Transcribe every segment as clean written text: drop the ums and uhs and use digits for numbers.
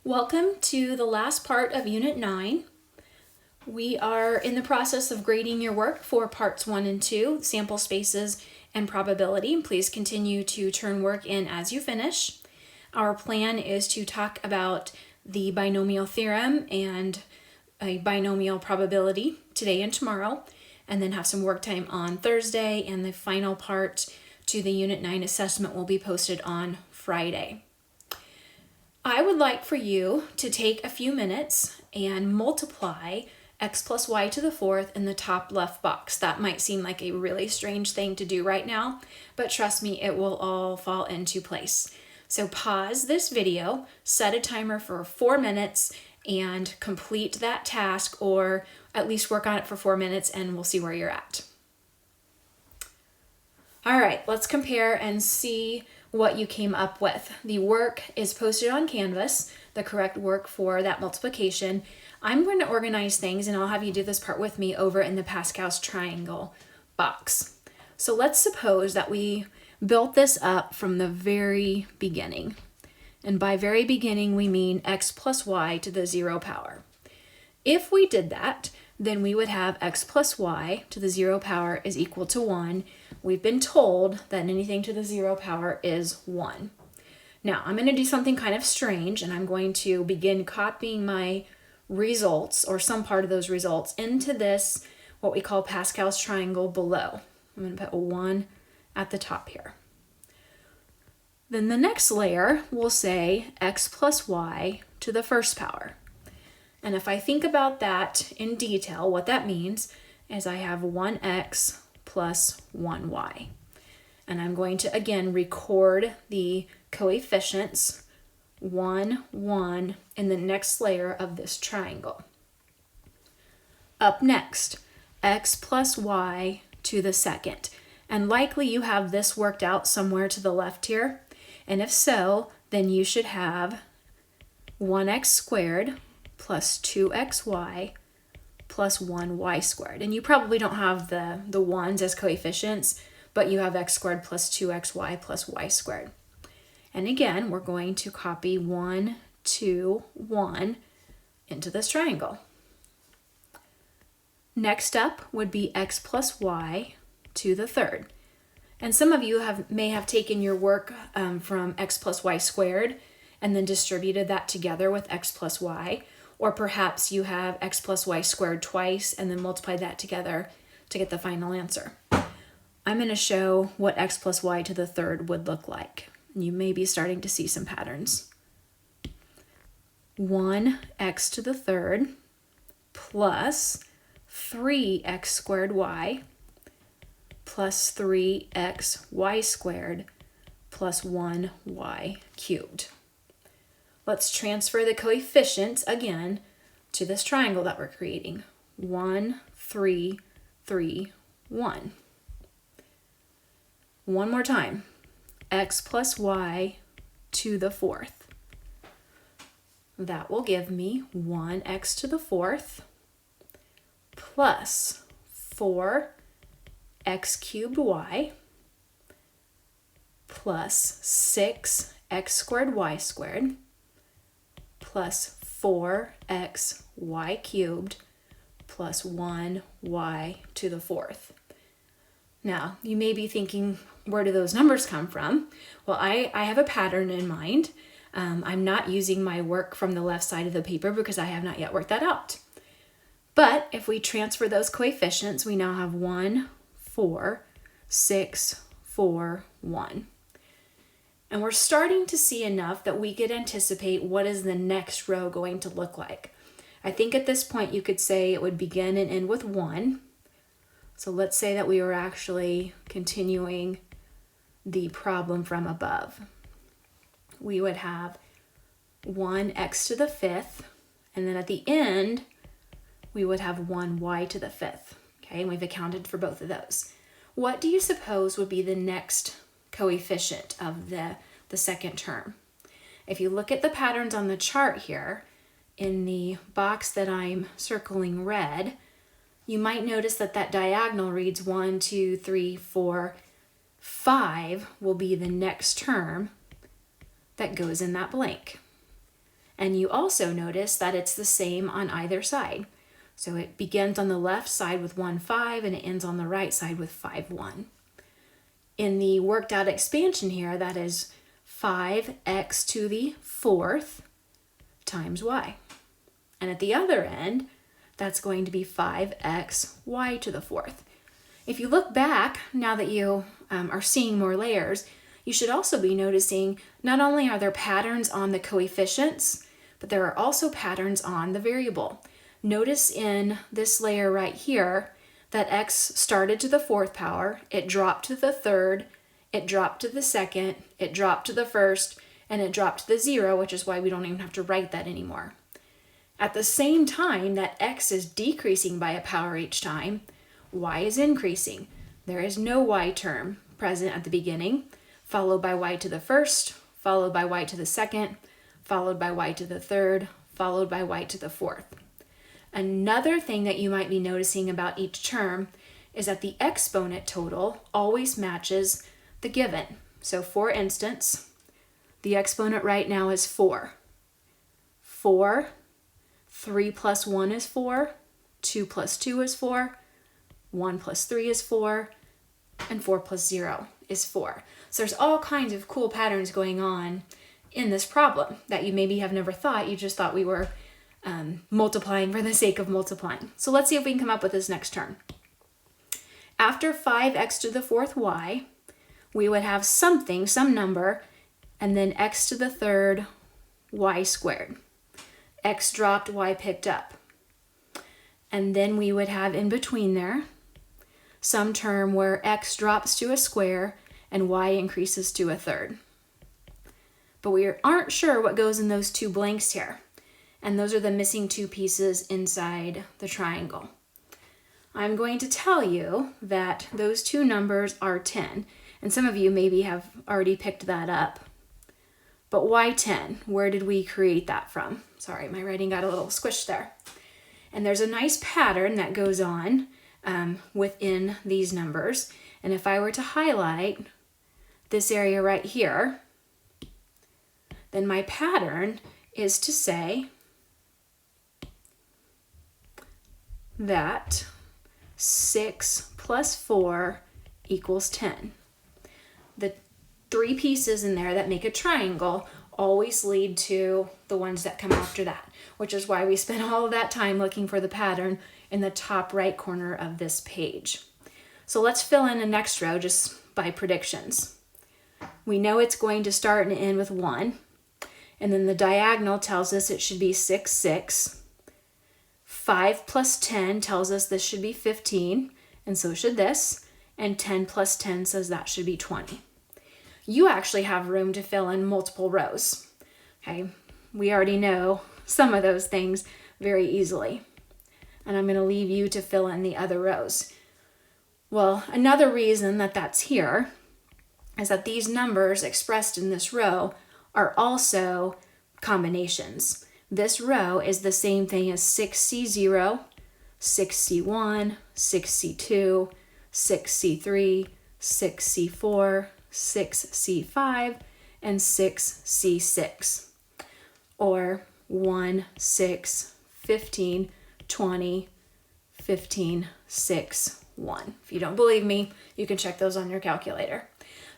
Welcome to the last part of Unit 9. We are in the process of grading your work for parts 1 and 2, sample spaces and probability. Please continue to turn work in as you finish. Our plan is to talk about the binomial theorem and a binomial probability today and tomorrow, and then have some work time on Thursday, and the final part to the Unit 9 assessment will be posted on Friday. I would like for you to take a few minutes and multiply x plus y to the fourth in the top left box. That might seem like a really strange thing to do right now, but trust me, it will all fall into place. So pause this video, set a timer for 4 minutes, and complete that task, or at least work on it for 4 minutes, and we'll see where you're at. All right, let's compare and see what you came up with. The work is posted on Canvas, the correct work for that multiplication. I'm going to organize things, and I'll have you do this part with me over in the Pascal's triangle box. So let's suppose that we built this up from the very beginning. And by very beginning, we mean x plus y to the 0 power. If we did that, then we would have x plus y to the 0 power is equal to 1. We've been told that anything to the 0 power is 1. Now, I'm going to do something kind of strange, and I'm going to begin copying my results, or some part of those results, into this, what we call Pascal's triangle below. I'm going to put a 1 at the top here. Then the next layer will say x plus y to the first power. And if I think about that in detail, what that means is I have 1x plus 1y. And I'm going to, again, record the coefficients 1, 1 in the next layer of this triangle. Up next, x plus y to the second. And likely you have this worked out somewhere to the left here. And if so, then you should have 1x squared plus 2xy plus 1y squared. And you probably don't have the ones as coefficients, but you have x squared plus 2xy plus y squared. And again, we're going to copy 1, 2, 1 into this triangle. Next up would be x plus y to the third. And some of you may have taken your work from x plus y squared and then distributed that together with x plus y. Or perhaps you have x plus y squared twice and then multiplied that together to get the final answer. I'm going to show what x plus y to the third would look like. You may be starting to see some patterns. 1x to the third plus 3x squared y plus 3xy squared plus 1y cubed. Let's transfer the coefficients again to this triangle that we're creating. 1, 3, 3, 1. One more time. X plus y to the fourth. That will give me 1x to the fourth plus 4x cubed y plus 6x squared y squared plus 4xy cubed plus 1y to the fourth. Now, you may be thinking, where do those numbers come from? Well, I have a pattern in mind. I'm not using my work from the left side of the paper because I have not yet worked that out. But if we transfer those coefficients, we now have 1, 4, 6, 4, 1. And we're starting to see enough that we could anticipate what is the next row going to look like. I think at this point you could say it would begin and end with 1. So let's say that we were actually continuing the problem from above. We would have 1x to the fifth, and then at the end, we would have 1y to the fifth. Okay, and we've accounted for both of those. What do you suppose would be the next coefficient of the second term? If you look at the patterns on the chart here, in the box that I'm circling red, you might notice that that diagonal reads 1, 2, 3, 4, 5 will be the next term that goes in that blank. And you also notice that it's the same on either side. So it begins on the left side with 1, 5, and it ends on the right side with 5, 1. In the worked out expansion here, that is 5x to the 4th times y. And at the other end, that's going to be 5xy to the 4th. If you look back, now that you are seeing more layers, you should also be noticing not only are there patterns on the coefficients, but there are also patterns on the variable. Notice in this layer right here that x started to the 4th power, it dropped to the 3rd, it dropped to the 2nd, it dropped to the 1st, and it dropped to the 0, which is why we don't even have to write that anymore. At the same time that x is decreasing by a power each time, y is increasing. There is no y term present at the beginning, followed by y to the 1st, followed by y to the 2nd, followed by y to the 3rd, followed by y to the 4th. Another thing that you might be noticing about each term is that the exponent total always matches the given. So for instance, the exponent right now is 4. 4, 3 plus 1 is 4, 2 plus 2 is 4, 1 plus 3 is 4, and 4 plus 0 is 4. So there's all kinds of cool patterns going on in this problem that you maybe have never thought. You just thought we were multiplying for the sake of multiplying. So let's see if we can come up with this next term. After 5x to the 4th y, we would have something, some number, and then x to the 3rd y squared. X dropped, y picked up. And then we would have in between there some term where x drops to a square and y increases to a 3rd. But we aren't sure what goes in those two blanks here. And those are the missing two pieces inside the triangle. I'm going to tell you that those two numbers are 10. And some of you maybe have already picked that up. But why 10? Where did we create that from? Sorry, my writing got a little squished there. And there's a nice pattern that goes on within these numbers. And if I were to highlight this area right here, then my pattern is to say that 6 plus 4 equals 10. The three pieces in there that make a triangle always lead to the ones that come after that, which is why we spent all of that time looking for the pattern in the top right corner of this page. So let's fill in the next row just by predictions. We know it's going to start and end with 1, and then the diagonal tells us it should be 6, 6. 5 plus 10 tells us this should be 15, and so should this, and 10 plus 10 says that should be 20. You actually have room to fill in multiple rows. Okay, we already know some of those things very easily. And I'm going to leave you to fill in the other rows. Well, another reason that that's here is that these numbers expressed in this row are also combinations. This row is the same thing as 6C0, 6C1, 6C2, 6C3, 6C4, 6C5, and 6C6. Or 1, 6, 15, 20, 15, 6, 1. If you don't believe me, you can check those on your calculator.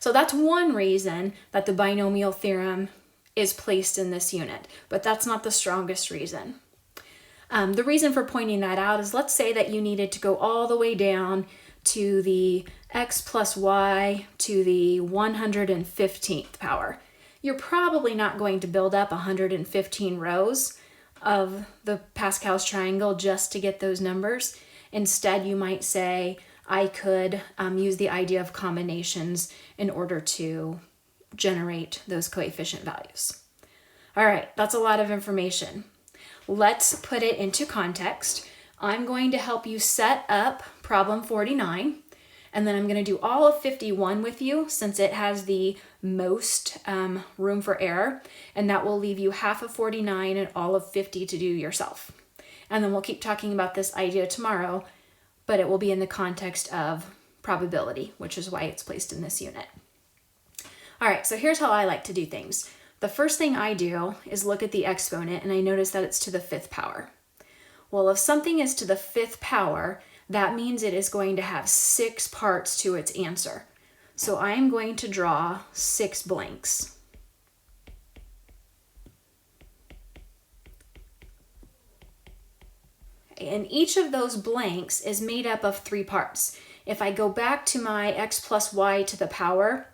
So that's one reason that the binomial theorem is placed in this unit, but that's not the strongest reason. The reason for pointing that out is, let's say that you needed to go all the way down to the x plus y to the 115th power. You're probably not going to build up 115 rows of the Pascal's triangle just to get those numbers. Instead, you might say, I could use the idea of combinations in order to generate those coefficient values. All right, that's a lot of information. Let's put it into context. I'm going to help you set up problem 49, and then I'm going to do all of 51 with you since it has the most room for error, and that will leave you half of 49 and all of 50 to do yourself. And then we'll keep talking about this idea tomorrow, but it will be in the context of probability, which is why it's placed in this unit. All right, so here's how I like to do things. The first thing I do is look at the exponent and I notice that it's to the 5th power. Well, if something is to the 5th power, that means it is going to have 6 parts to its answer. So I am going to draw 6 blanks. And each of those blanks is made up of 3 parts. If I go back to my x plus y to the power,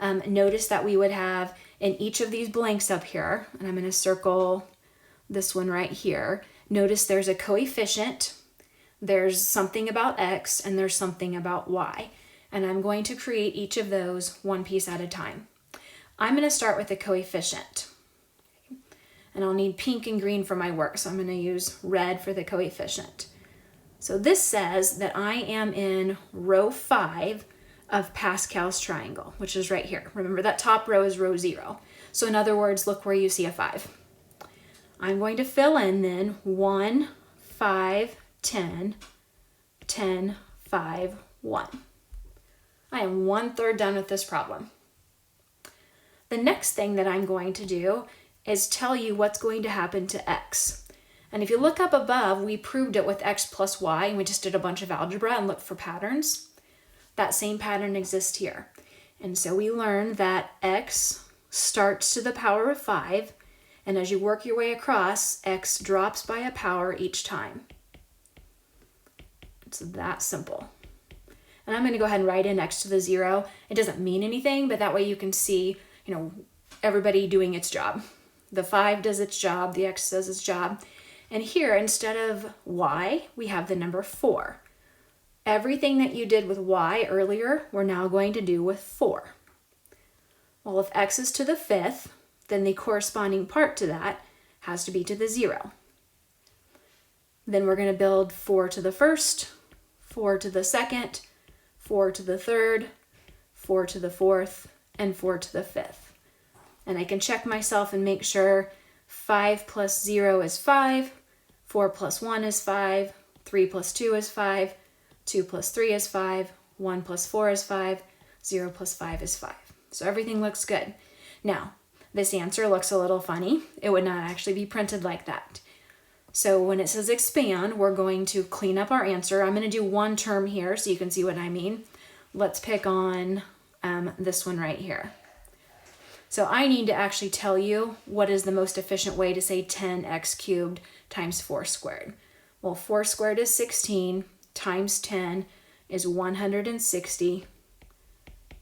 notice that we would have in each of these blanks up here, and I'm going to circle this one right here. Notice there's a coefficient, there's something about x, and there's something about y. And I'm going to create each of those one piece at a time. I'm going to start with the coefficient. And I'll need pink and green for my work, so I'm going to use red for the coefficient. So this says that I am in row 5 of Pascal's triangle, which is right here. Remember, that top row is row 0. So in other words, look where you see a 5. I'm going to fill in then 1, 5, 10, 10, 5, 1. I am 1/3 done with this problem. The next thing that I'm going to do is tell you what's going to happen to x. And if you look up above, we proved it with x plus y, and we just did a bunch of algebra and looked for patterns. That same pattern exists here. And so we learned that x starts to the power of 5, and as you work your way across, x drops by a power each time. It's that simple. And I'm going to go ahead and write in x to the 0. It doesn't mean anything, but that way you can see, everybody doing its job. The 5 does its job, the x does its job. And here, instead of y, we have the number 4. Everything that you did with y earlier, we're now going to do with 4. Well, if x is to the 5th, then the corresponding part to that has to be to the 0. Then we're going to build 4 to the 1st, 4 to the 2nd, 4 to the 3rd, 4 to the 4th, and 4 to the 5th. And I can check myself and make sure 5 plus 0 is 5, 4 plus 1 is 5, 3 plus 2 is 5, 2 plus 3 is 5, 1 plus 4 is 5, 0 plus 5 is 5. So everything looks good. Now, this answer looks a little funny. It would not actually be printed like that. So when it says expand, we're going to clean up our answer. I'm going to do one term here so you can see what I mean. Let's pick on this one right here. So I need to actually tell you what is the most efficient way to say 10x cubed times 4 squared. Well, 4 squared is 16 times 10 is 160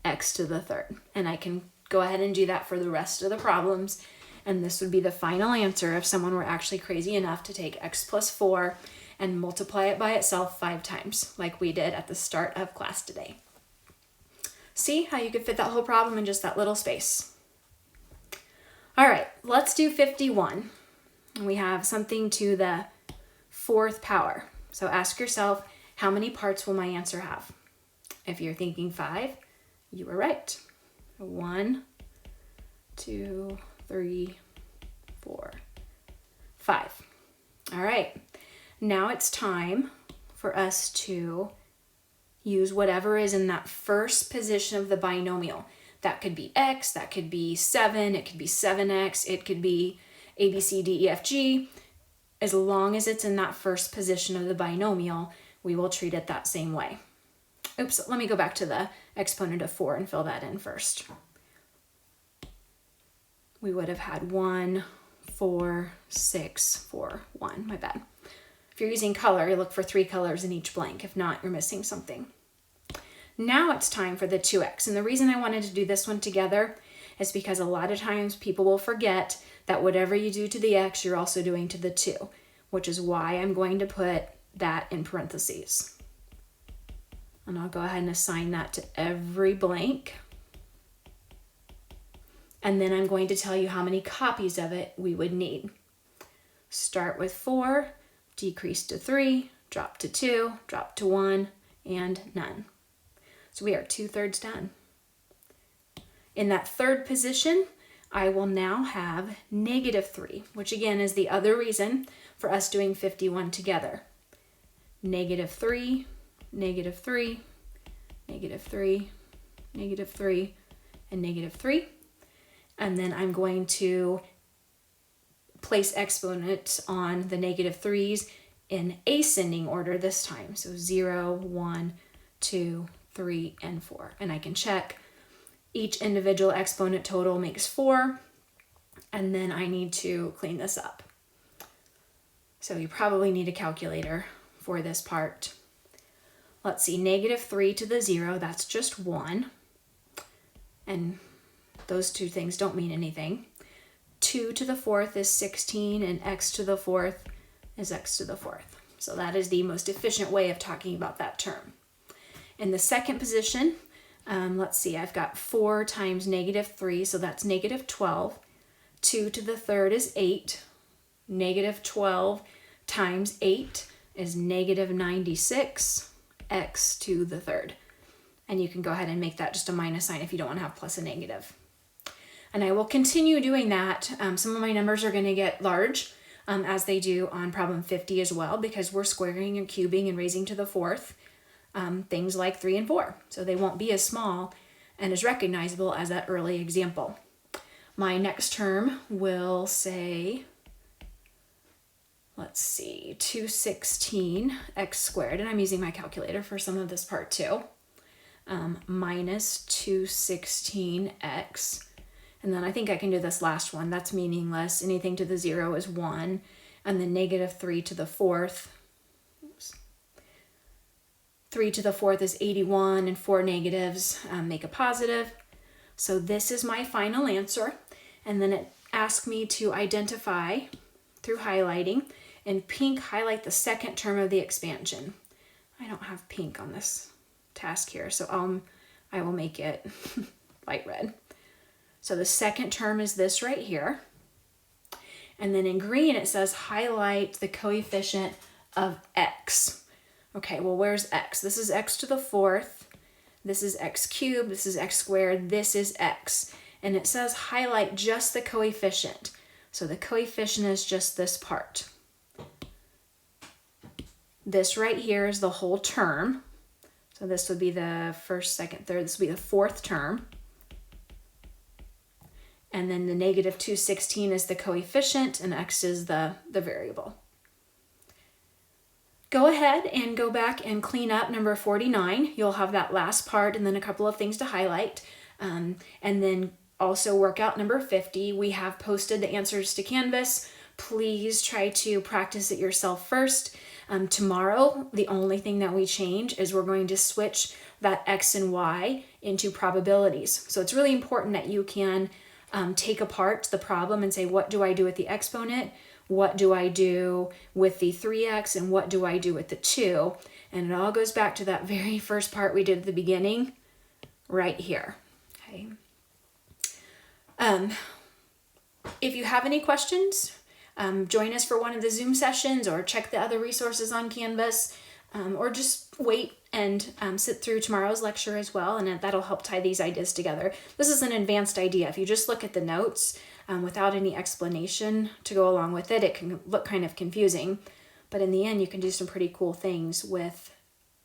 x to the 3rd. And I can go ahead and do that for the rest of the problems. And this would be the final answer if someone were actually crazy enough to take x plus 4 and multiply it by itself 5 times, like we did at the start of class today. See how you could fit that whole problem in just that little space? All right, let's do 51. We have something to the 4th power. So ask yourself, how many parts will my answer have? If you're thinking 5, you were right. 1, 2, 3, 4, 5. All right, now it's time for us to use whatever is in that first position of the binomial. That could be x, that could be 7, it could be 7x, it could be a, b, c, d, e, f, g. As long as it's in that first position of the binomial, we will treat it that same way. Oops, let me go back to the exponent of 4 and fill that in first. We would have had 1, 4, 6, 4, 1. My bad. If you're using color, you look for 3 colors in each blank. If not, you're missing something. Now it's time for the 2x. And the reason I wanted to do this one together is because a lot of times people will forget that whatever you do to the x, you're also doing to the 2, which is why I'm going to put that in parentheses. And I'll go ahead and assign that to every blank. And then I'm going to tell you how many copies of it we would need. Start with 4, decrease to 3, drop to 2, drop to 1, and none. So we are 2/3 done. In that third position, I will now have -3, which again is the other reason for us doing 51 together. -3, -3, -3, -3, and -3. and then I'm going to place exponents on the -3's in ascending order this time. So 0, 1, 2, 3, and 4. And I can check each individual exponent total makes 4, and then I need to clean this up. So you probably need a calculator for this part. Let's see, -3 to the 0, that's just 1. And those two things don't mean anything. 2 to the 4th is 16, and x to the 4th is x to the 4th. So that is the most efficient way of talking about that term. In the second position, let's see, I've got 4 times -3, so that's -12. 2 to the 3rd is 8. -12 times 8 is -96, x to the 3rd. And you can go ahead and make that just a minus sign if you don't want to have plus a negative. And I will continue doing that. Some of my numbers are going to get large, as they do on problem 50 as well, because we're squaring and cubing and raising to the 4th, things like 3 and 4. So they won't be as small and as recognizable as that early example. My next term will say, let's see, 216 x squared, and I'm using my calculator for some of this part too, minus 216x. And then I think I can do this last one. That's meaningless. Anything to the 0 is 1. And then -3 to the 4th. Oops. 3 to the 4th is 81, and 4 negatives make a positive. So this is my final answer. And then it asked me to identify through highlighting. In pink, highlight the second term of the expansion. I don't have pink on this task here, so I will make it light red. So the second term is this right here. And then in green, it says highlight the coefficient of x. Okay, well, where's x? This is x to the 4th. This is x cubed. This is x squared. This is x. And it says highlight just the coefficient. So the coefficient is just this part. This right here is the whole term. So this would be the first, second, third. This would be the 4th term. And then the -216 is the coefficient, and x is the variable. Go ahead and go back and clean up number 49. You'll have that last part and then a couple of things to highlight. And then also work out number 50. We have posted the answers to Canvas. Please try to practice it yourself first. Tomorrow, the only thing that we change is we're going to switch that x and y into probabilities. So it's really important that you can take apart the problem and say, what do I do with the exponent? What do I do with the 3x? And what do I do with the 2? And it all goes back to that very first part we did at the beginning, right here. Okay. If you have any questions, join us for one of the Zoom sessions, or check the other resources on Canvas, or just wait and sit through tomorrow's lecture as well, and that'll help tie these ideas together. This is an advanced idea. If you just look at the notes without any explanation to go along with it, it can look kind of confusing, but in the end, you can do some pretty cool things with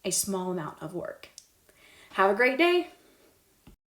a small amount of work. Have a great day.